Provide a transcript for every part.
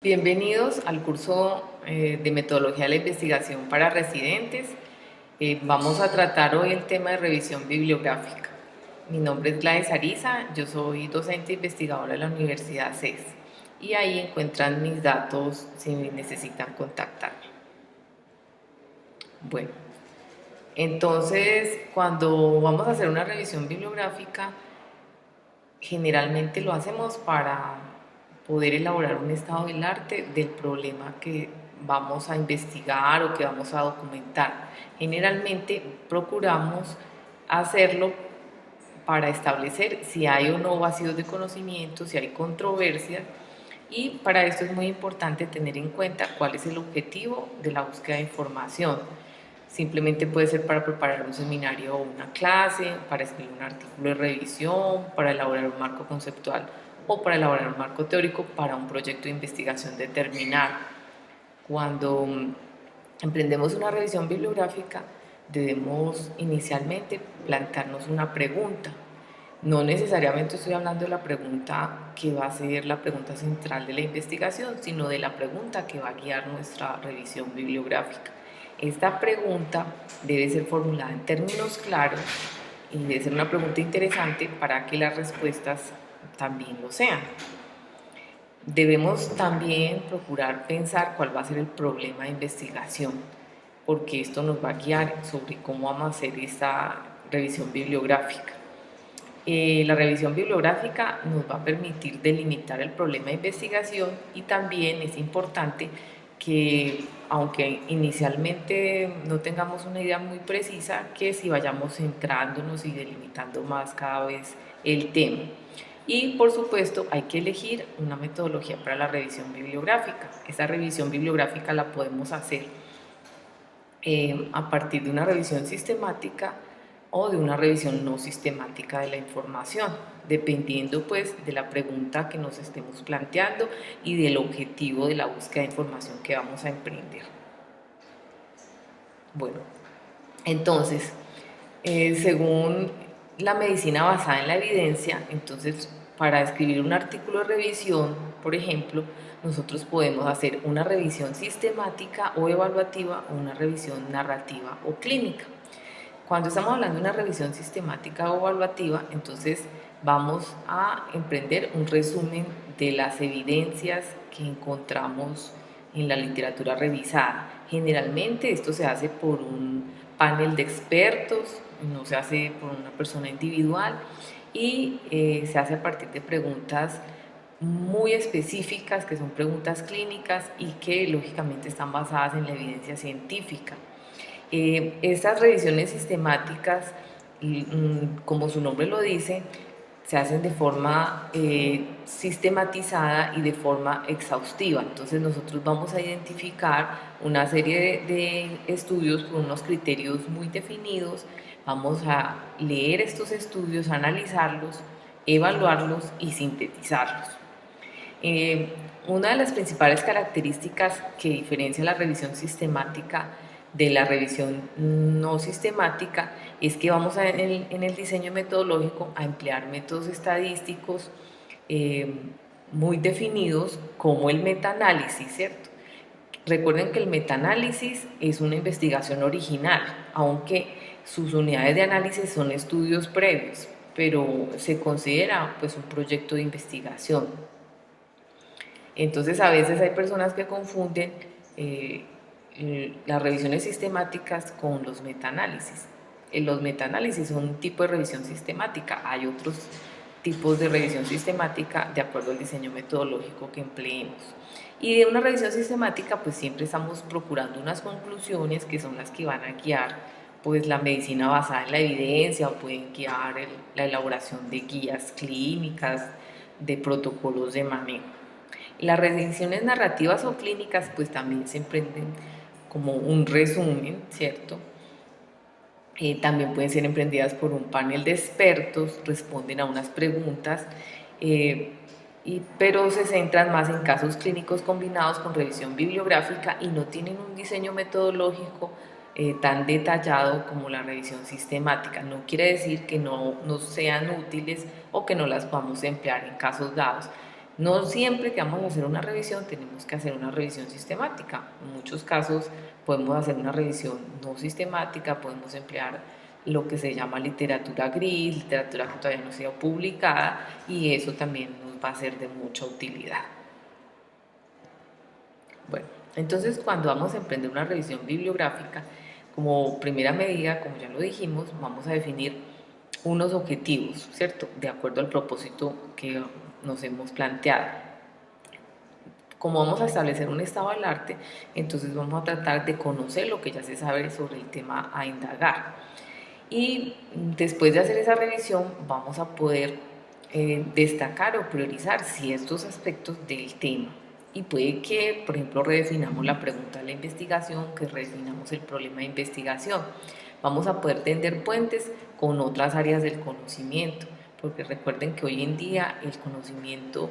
Bienvenidos al curso de Metodología de la Investigación para residentes. Vamos a tratar hoy el tema de revisión bibliográfica. Mi nombre es Gladys Ariza, yo soy docente e investigadora de la Universidad CES y ahí encuentran mis datos si necesitan contactarme. Bueno, entonces cuando vamos a hacer una revisión bibliográfica, generalmente lo hacemos para poder elaborar un estado del arte del problema que vamos a investigar o que vamos a documentar. Generalmente procuramos hacerlo para establecer si hay o no vacíos de conocimiento, si hay controversias, y para esto es muy importante tener en cuenta cuál es el objetivo de la búsqueda de información. Simplemente puede ser para preparar un seminario o una clase, para escribir un artículo de revisión, para elaborar un marco conceptual o para elaborar un marco teórico para un proyecto de investigación determinado. Cuando emprendemos una revisión bibliográfica, debemos inicialmente plantearnos una pregunta. No necesariamente estoy hablando de la pregunta que va a ser la pregunta central de la investigación, sino de la pregunta que va a guiar nuestra revisión bibliográfica. Esta pregunta debe ser formulada en términos claros y debe ser una pregunta interesante para que las respuestas también lo sean. Debemos también procurar pensar cuál va a ser el problema de investigación, porque esto nos va a guiar sobre cómo vamos a hacer esta revisión bibliográfica. La revisión bibliográfica nos va a permitir delimitar el problema de investigación y también es importante que, aunque inicialmente no tengamos una idea muy precisa, que si vayamos centrándonos y delimitando más cada vez el tema. Y por supuesto hay que elegir una metodología para la revisión bibliográfica. Esa revisión bibliográfica la podemos hacer a partir de una revisión sistemática o de una revisión no sistemática de la información, dependiendo pues de la pregunta que nos estemos planteando y del objetivo de la búsqueda de información que vamos a emprender. Bueno, entonces, según la medicina basada en la evidencia, entonces para escribir un artículo de revisión, por ejemplo, nosotros podemos hacer una revisión sistemática o evaluativa o una revisión narrativa o clínica. Cuando estamos hablando de una revisión sistemática o evaluativa, entonces vamos a emprender un resumen de las evidencias que encontramos en la literatura revisada. Generalmente esto se hace por un panel de expertos, no se hace por una persona individual y se hace a partir de preguntas muy específicas, que son preguntas clínicas y que lógicamente están basadas en la evidencia científica. Estas revisiones sistemáticas, como su nombre lo dice, se hacen de forma sistematizada y de forma exhaustiva. Entonces nosotros vamos a identificar una serie de estudios con unos criterios muy definidos, vamos a leer estos estudios, analizarlos, evaluarlos y sintetizarlos. Una de las principales características que diferencia la revisión sistemática de la revisión no sistemática es que vamos en el diseño metodológico a emplear métodos estadísticos muy definidos como el metaanálisis, ¿cierto? Recuerden que el metaanálisis es una investigación original, aunque sus unidades de análisis son estudios previos, pero se considera pues un proyecto de investigación. Entonces a veces hay personas que confunden las revisiones sistemáticas con los metaanálisis. Los metaanálisis son un tipo de revisión sistemática, hay otros tipos de revisión sistemática de acuerdo al diseño metodológico que empleemos. Y de una revisión sistemática pues siempre estamos procurando unas conclusiones que son las que van a guiar pues la medicina basada en la evidencia o pueden guiar la elaboración de guías clínicas, de protocolos de manejo. Las revisiones narrativas o clínicas pues también se emprenden como un resumen, ¿cierto? También pueden ser emprendidas por un panel de expertos, responden a unas preguntas, pero se centran más en casos clínicos combinados con revisión bibliográfica y no tienen un diseño metodológico tan detallado como la revisión sistemática. No quiere decir que no sean útiles o que no las podamos emplear en casos dados, No siempre que vamos a hacer una revisión tenemos que hacer una revisión sistemática. En muchos casos podemos hacer una revisión no sistemática, podemos emplear lo que se llama literatura gris, literatura que todavía no ha sido publicada, y eso también nos va a ser de mucha utilidad. Bueno, entonces cuando vamos a emprender una revisión bibliográfica, como primera medida, como ya lo dijimos, vamos a definir unos objetivos, ¿cierto? De acuerdo al propósito que nos hemos planteado. Como vamos a establecer un estado del arte, entonces vamos a tratar de conocer lo que ya se sabe sobre el tema a indagar. Y después de hacer esa revisión, vamos a poder destacar o priorizar ciertos aspectos del tema. Y puede que, por ejemplo, redefinamos la pregunta de la investigación, que redefinamos el problema de investigación. Vamos a poder tender puentes con otras áreas del conocimiento, porque recuerden que hoy en día el conocimiento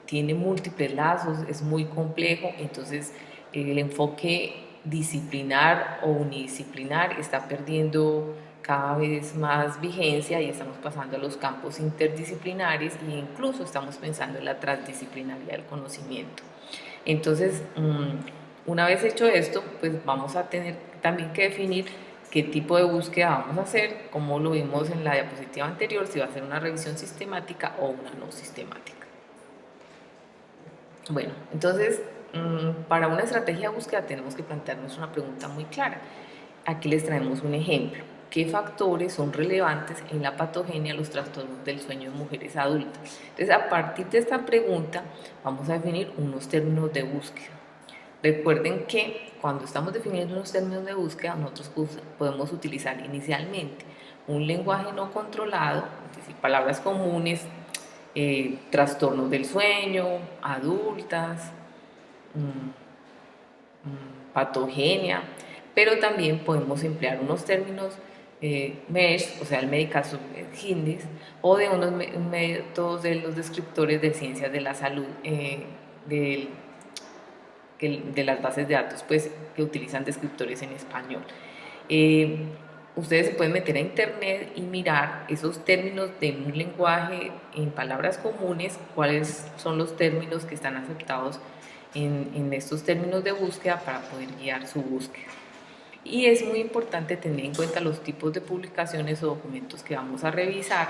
tiene múltiples lazos, es muy complejo, entonces el enfoque disciplinar o unidisciplinar está perdiendo cada vez más vigencia y estamos pasando a los campos interdisciplinares e incluso estamos pensando en la transdisciplinaridad del conocimiento. Entonces, una vez hecho esto, pues vamos a tener también que definir qué tipo de búsqueda vamos a hacer, como lo vimos en la diapositiva anterior, si va a ser una revisión sistemática o una no sistemática. Bueno, entonces, para una estrategia de búsqueda tenemos que plantearnos una pregunta muy clara. Aquí les traemos un ejemplo. ¿Qué factores son relevantes en la patogenia de los trastornos del sueño en mujeres adultas? Entonces, a partir de esta pregunta, vamos a definir unos términos de búsqueda. Recuerden que cuando estamos definiendo unos términos de búsqueda, nosotros podemos utilizar inicialmente un lenguaje no controlado, es decir, palabras comunes, trastornos del sueño, adultas, patogenia, pero también podemos emplear unos términos MESH, o sea, el Medical Subhindice, o de unos métodos de los descriptores de ciencias de la salud, de las bases de datos, pues, que utilizan descriptores en español. Ustedes se pueden meter a internet y mirar esos términos de un lenguaje en palabras comunes, cuáles son los términos que están aceptados en estos términos de búsqueda para poder guiar su búsqueda. Y es muy importante tener en cuenta los tipos de publicaciones o documentos que vamos a revisar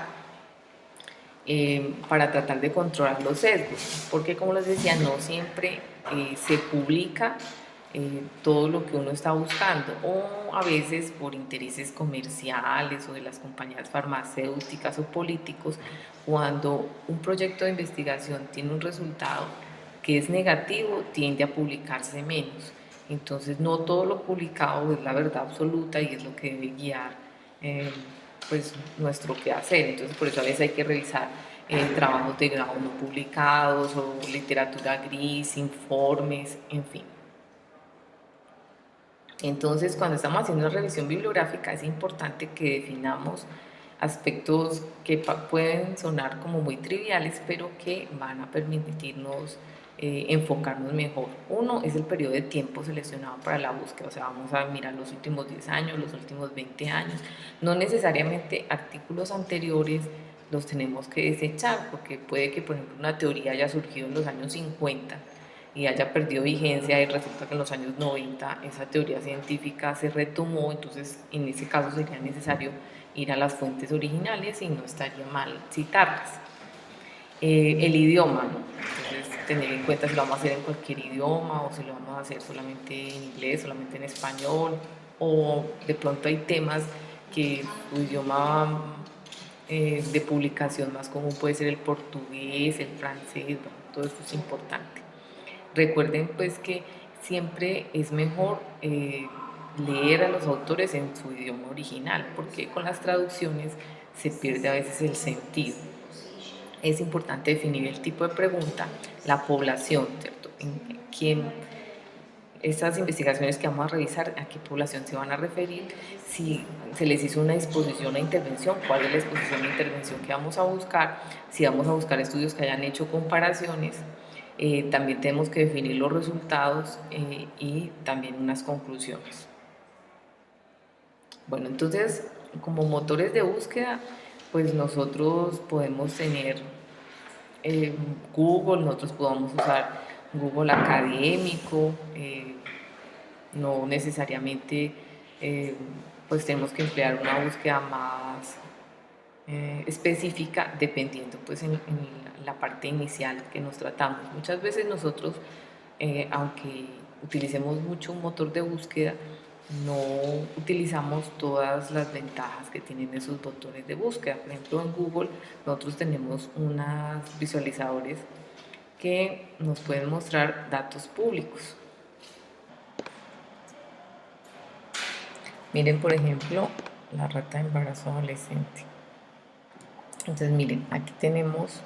para tratar de controlar los sesgos, porque como les decía, no siempre se publica todo lo que uno está buscando, o a veces por intereses comerciales o de las compañías farmacéuticas o políticos, cuando un proyecto de investigación tiene un resultado que es negativo, tiende a publicarse menos. Entonces no todo lo publicado es la verdad absoluta y es lo que debe guiar pues nuestro quehacer. Entonces por eso a veces hay que revisar trabajos de grado no publicados o literatura gris, informes, en fin. Entonces, cuando estamos haciendo una revisión bibliográfica es importante que definamos aspectos que pueden sonar como muy triviales, pero que van a permitirnos enfocarnos mejor. Uno es el periodo de tiempo seleccionado para la búsqueda, o sea, vamos a mirar los últimos 10 años, los últimos 20 años. No necesariamente artículos anteriores los tenemos que desechar, porque puede que, por ejemplo, una teoría haya surgido en los años 50 y haya perdido vigencia y resulta que en los años 90 esa teoría científica se retomó, entonces en ese caso sería necesario ir a las fuentes originales y no estaría mal citarlas. El idioma, ¿no? Entonces tener en cuenta si lo vamos a hacer en cualquier idioma o si lo vamos a hacer solamente en inglés, solamente en español, o de pronto hay temas que su idioma de publicación más común puede ser el portugués, el francés, bueno, todo eso es importante. Recuerden pues que siempre es mejor leer a los autores en su idioma original, porque con las traducciones se pierde a veces el sentido. Es importante definir el tipo de pregunta, la población, ¿cierto? ¿En quién? Estas investigaciones que vamos a revisar, a qué población se van a referir, si se les hizo una exposición a intervención, cuál es la exposición a intervención que vamos a buscar, si vamos a buscar estudios que hayan hecho comparaciones. También tenemos que definir los resultados y también unas conclusiones. Bueno, entonces, como motores de búsqueda, pues nosotros podemos tener Google, nosotros podamos usar Google académico, no necesariamente pues tenemos que emplear una búsqueda más específica dependiendo pues en la parte inicial que nos tratamos. Muchas veces nosotros, aunque utilicemos mucho un motor de búsqueda, no utilizamos todas las ventajas que tienen esos motores de búsqueda. Por ejemplo, en Google nosotros tenemos unos visualizadores que nos pueden mostrar datos públicos. Miren, por ejemplo, la rata de embarazo adolescente. Entonces, miren, aquí tenemos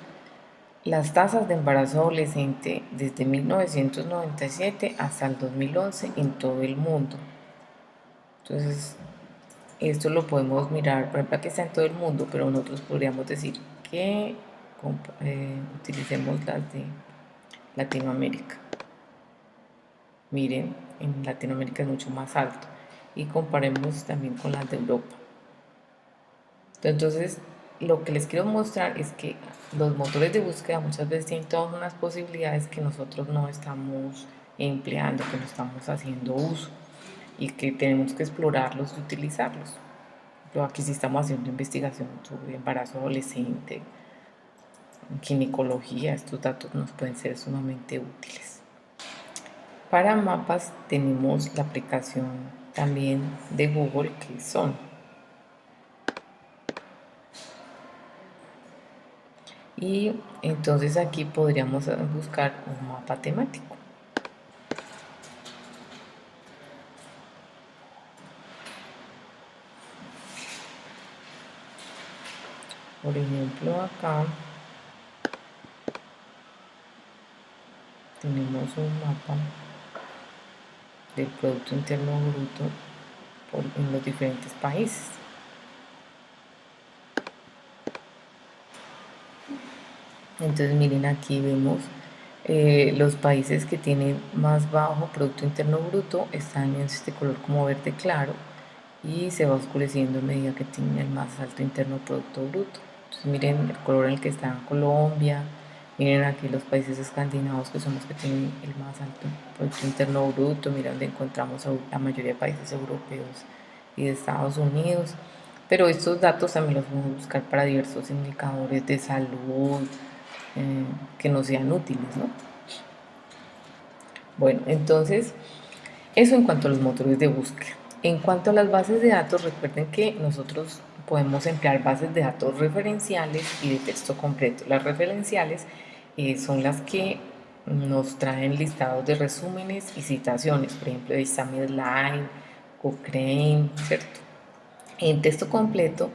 las tasas de embarazo adolescente desde 1997 hasta el 2011 en todo el mundo. Entonces, esto lo podemos mirar, por ejemplo, aquí está en todo el mundo, pero nosotros podríamos decir que utilicemos las de Latinoamérica. Miren, en Latinoamérica es mucho más alto. Y comparemos también con las de Europa. Entonces, lo que les quiero mostrar es que los motores de búsqueda muchas veces tienen todas unas posibilidades que nosotros no estamos empleando, que no estamos haciendo uso y que tenemos que explorarlos y utilizarlos. Pero aquí sí estamos haciendo investigación sobre embarazo adolescente, ginecología, estos datos nos pueden ser sumamente útiles. Para mapas tenemos la aplicación también de Google que son y entonces aquí podríamos buscar un mapa temático. Por ejemplo, acá tenemos un mapa del Producto Interno Bruto en los diferentes países. Entonces miren, aquí vemos los países que tienen más bajo Producto Interno Bruto están en este color como verde claro y se va oscureciendo a medida que tienen el más alto Interno Producto Bruto. Entonces miren el color en el que está Colombia, miren aquí los países escandinavos que son los que tienen el más alto Producto Interno Bruto, miren donde encontramos a la mayoría de países europeos y de Estados Unidos. Pero estos datos también los vamos a buscar para diversos indicadores de salud, que nos sean útiles, ¿no? Bueno, entonces, eso en cuanto a los motores de búsqueda. En cuanto a las bases de datos, recuerden que nosotros podemos emplear bases de datos referenciales y de texto completo. Las referenciales son las que nos traen listados de resúmenes y citaciones, por ejemplo, de Sammy Cochrane, ¿cierto? En texto completo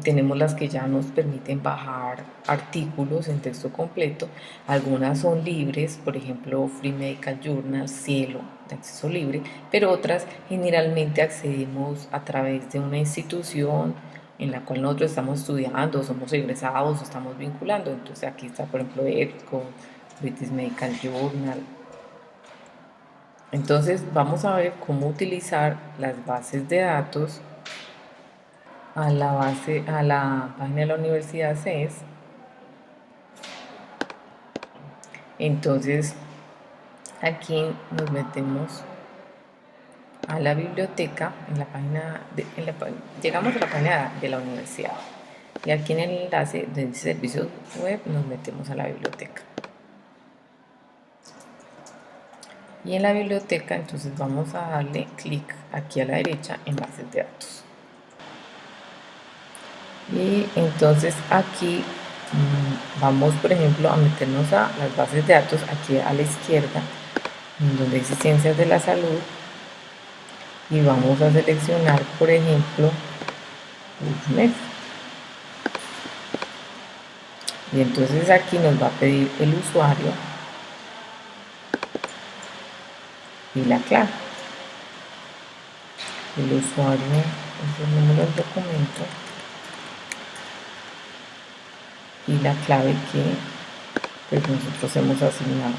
tenemos las que ya nos permiten bajar artículos en texto completo. Algunas son libres, por ejemplo Free Medical Journal, Cielo, de acceso libre, pero otras generalmente accedemos a través de una institución en la cual nosotros estamos estudiando, somos egresados, estamos vinculando. Entonces aquí está, por ejemplo, EBSCO, British Medical Journal. Entonces vamos a ver cómo utilizar las bases de datos a la página de la Universidad CES. Entonces aquí nos metemos a la biblioteca en la página llegamos a la página de la universidad y aquí en el enlace de servicios web nos metemos a la biblioteca y en la biblioteca entonces vamos a darle clic aquí a la derecha en bases de datos. Y entonces aquí vamos, por ejemplo, a meternos a las bases de datos aquí a la izquierda, donde dice ciencias de la salud, y vamos a seleccionar, por ejemplo, PubMed. Y entonces aquí nos va a pedir el usuario y la clave. El usuario es el número del documento y la clave que pues nosotros hemos asignado.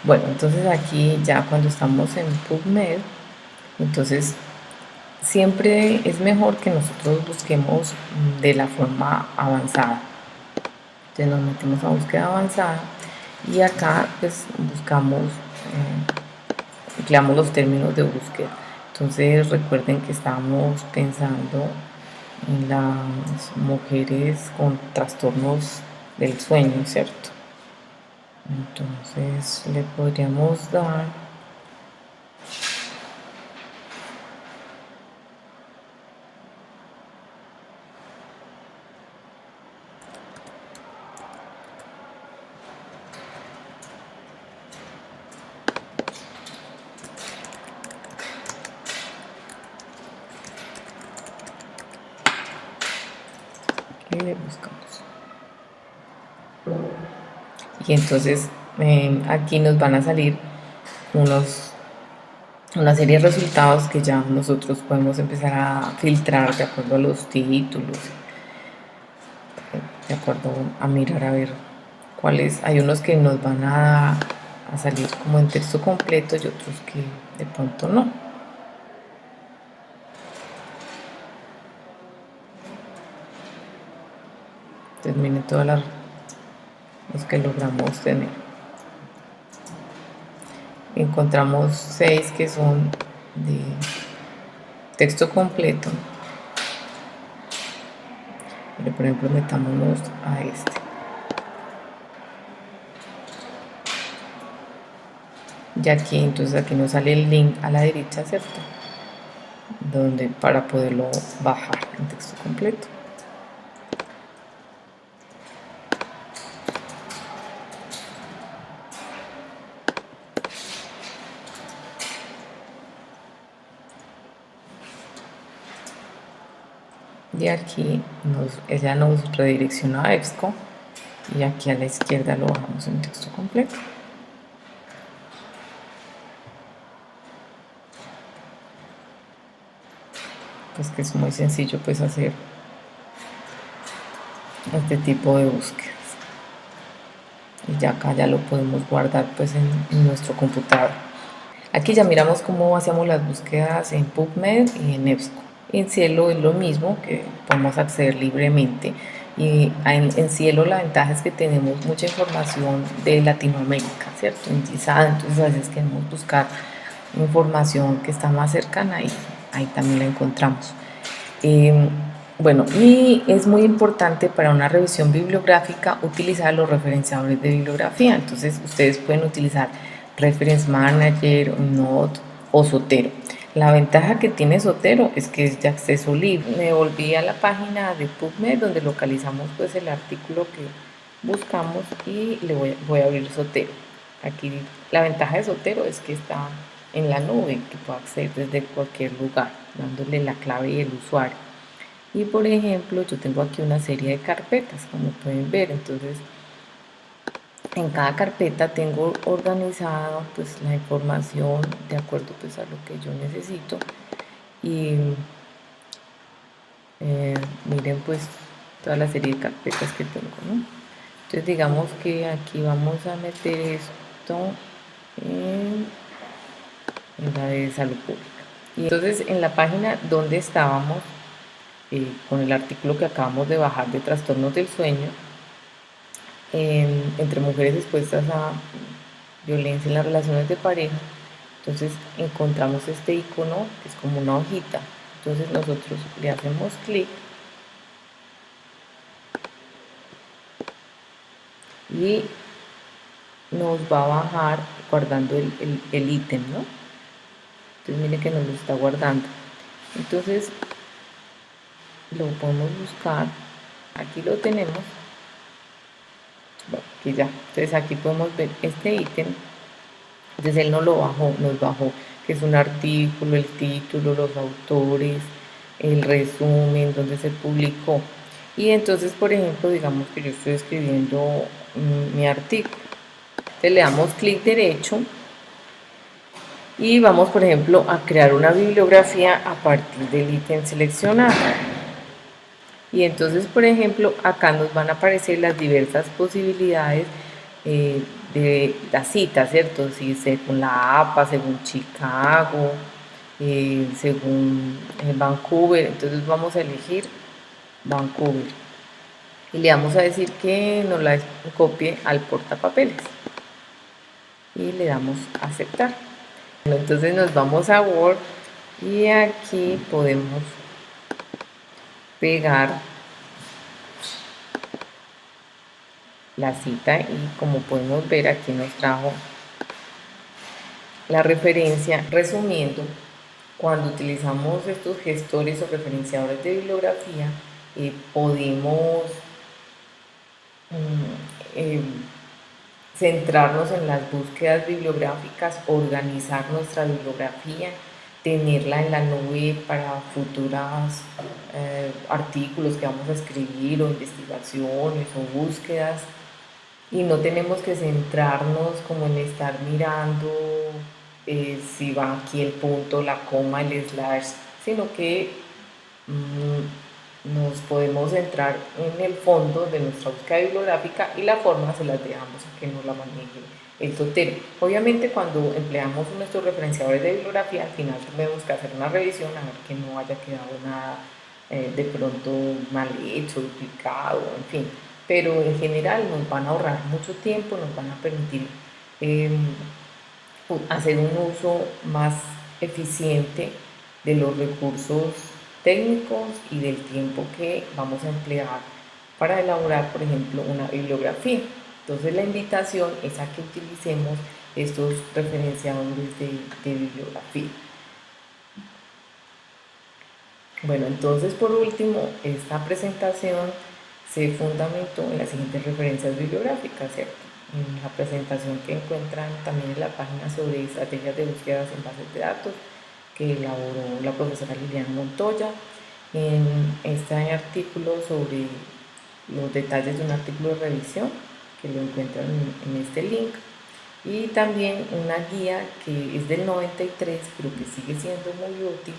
Bueno, entonces aquí ya cuando estamos en PubMed, entonces siempre es mejor que nosotros busquemos de la forma avanzada. Entonces nos metemos a búsqueda avanzada y acá pues buscamos, empleamos los términos de búsqueda. Entonces recuerden que estábamos pensando en las mujeres con trastornos del sueño, ¿cierto? Entonces le podríamos dar y le buscamos. Y entonces aquí nos van a salir una serie de resultados que ya nosotros podemos empezar a filtrar de acuerdo a los títulos, de acuerdo a mirar a ver cuáles. Hay unos que nos van a salir como en texto completo y otros que de pronto no. Entonces miren todas los que logramos tener. Encontramos 6 que son de texto completo. Pero por ejemplo metámonos a este. Y aquí entonces aquí nos sale el link a la derecha, ¿cierto? Donde para poderlo bajar en texto completo. Y aquí ella nos redirecciona a EBSCO y aquí a la izquierda lo bajamos en texto completo. Pues que es muy sencillo pues hacer este tipo de búsquedas. Y ya acá ya lo podemos guardar pues en nuestro computador. Aquí ya miramos cómo hacemos las búsquedas en PubMed y en EBSCO. En Cielo es lo mismo, que podemos acceder libremente. Y en Cielo la ventaja es que tenemos mucha información de Latinoamérica, ¿cierto? Entonces a veces queremos buscar información que está más cercana y ahí también la encontramos. Bueno, y es muy importante para una revisión bibliográfica utilizar los referenciadores de bibliografía. Entonces ustedes pueden utilizar Reference Manager, Node o Zotero. La ventaja que tiene Zotero es que es de acceso libre. Me volví a la página de PubMed donde localizamos pues el artículo que buscamos y voy a abrir Zotero. Aquí la ventaja de Zotero es que está en la nube, que puedo acceder desde cualquier lugar, dándole la clave y el usuario. Y por ejemplo, yo tengo aquí una serie de carpetas, como pueden ver. Entonces, en cada carpeta tengo organizada pues la información de acuerdo pues a lo que yo necesito. Y miren pues toda la serie de carpetas que tengo, ¿no? Entonces digamos que aquí vamos a meter esto en la de salud pública. Y entonces en la página donde estábamos, con el artículo que acabamos de bajar de trastornos del sueño, entre mujeres expuestas a violencia en las relaciones de pareja, entonces encontramos este icono que es como una hojita. Entonces nosotros le hacemos clic y nos va a bajar guardando el ítem, ¿no? Entonces miren que nos lo está guardando. Entonces lo podemos buscar, aquí lo tenemos. Bueno, aquí ya, entonces aquí podemos ver este ítem. Entonces él nos bajó que es un artículo, el título, los autores, el resumen, donde se publicó. Y entonces, por ejemplo, digamos que yo estoy escribiendo mi artículo. Entonces le damos clic derecho y vamos, por ejemplo, a crear una bibliografía a partir del ítem seleccionado. Y entonces, por ejemplo, acá nos van a aparecer las diversas posibilidades de la cita, ¿cierto? Si según la APA, según Chicago, según Vancouver, entonces vamos a elegir Vancouver y le vamos a decir que nos la copie al portapapeles y le damos a aceptar. Bueno, entonces nos vamos a Word y aquí podemos pegar la cita y como podemos ver aquí nos trajo la referencia. Resumiendo, cuando utilizamos estos gestores o referenciadores de bibliografía, podemos eh, centrarnos en las búsquedas bibliográficas, organizar nuestra bibliografía, tenerla en la nube para futuros artículos que vamos a escribir o investigaciones o búsquedas, y no tenemos que centrarnos como en estar mirando si va aquí el punto, la coma, el slash, sino que nos podemos centrar en el fondo de nuestra búsqueda bibliográfica y la forma se las dejamos a que nos la maneje el totero. Obviamente cuando empleamos nuestros referenciadores de bibliografía, al final tenemos que hacer una revisión a ver que no haya quedado nada de pronto mal hecho, duplicado, en fin. Pero en general nos van a ahorrar mucho tiempo, nos van a permitir hacer un uso más eficiente de los recursos técnicos y del tiempo que vamos a emplear para elaborar, por ejemplo, una bibliografía. Entonces la invitación es a que utilicemos estos referenciadores de bibliografía. Bueno, entonces por último, esta presentación se fundamentó en las siguientes referencias bibliográficas, ¿cierto? En la presentación que encuentran también en la página sobre estrategias de búsquedas en bases de datos, que elaboró la profesora Liliana Montoya, en este artículo sobre los detalles de un artículo de revisión, que lo encuentran en este link, y también una guía que es del 93, pero que sigue siendo muy útil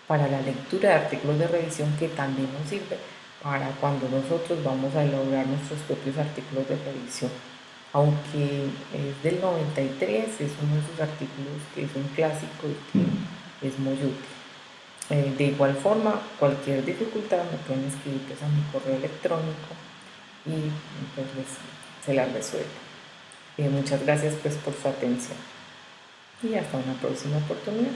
para la lectura de artículos de revisión, que también nos sirve para cuando nosotros vamos a elaborar nuestros propios artículos de revisión. Aunque es del 93, es uno de esos artículos que es un clásico y que es muy útil. De igual forma, cualquier dificultad me pueden escribir pues, a mi correo electrónico y pues se la resuelvo. Muchas gracias pues por su atención y hasta una próxima oportunidad.